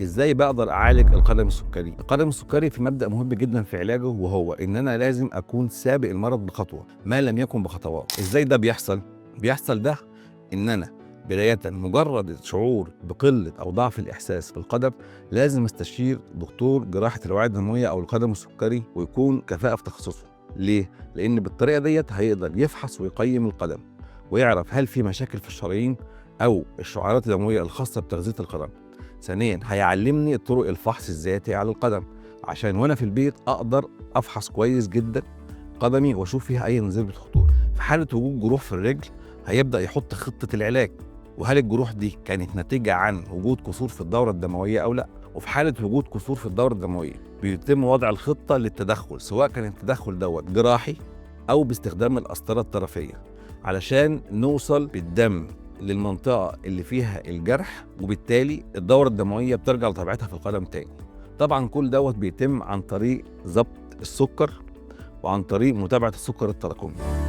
ازاي بقدر اعالج القدم السكري؟ القدم السكري في مبدأ مهم جدا في علاجه، وهو ان انا لازم اكون سابق المرض بخطوه ما لم يكن بخطوات. ازاي ده بيحصل؟ بيحصل ده ان انا بداية مجرد الشعور بقلة أو ضعف الإحساس في القدم لازم استشير دكتور جراحة الأوعية الدموية أو القدم السكري ويكون كفاءة في تخصصه. ليه؟ لأن بالطريقة ديت هيقدر يفحص ويقيم القدم ويعرف هل في مشاكل في الشرايين أو الشعيرات الدموية الخاصة بتغذية القدم. ثانيا هيعلمني طرق الفحص الذاتي على القدم عشان وأنا في البيت أقدر أفحص كويس جدا قدمي وأشوف فيها أي نسبة خطورة. في حالة وجود جروح في الرجل هيبدأ يحط خطة العلاج، وهل الجروح دي كانت نتيجة عن وجود كسور في الدورة الدموية أو لا. وفي حالة وجود كسور في الدورة الدموية بيتم وضع الخطة للتدخل، سواء كان التدخل دوت جراحي أو باستخدام القسطرة الطرفية علشان نوصل بالدم للمنطقة اللي فيها الجرح، وبالتالي الدورة الدموية بترجع لطبيعتها في القدم تاني. طبعا كل دوت بيتم عن طريق ضبط السكر وعن طريق متابعة السكر التراكمي.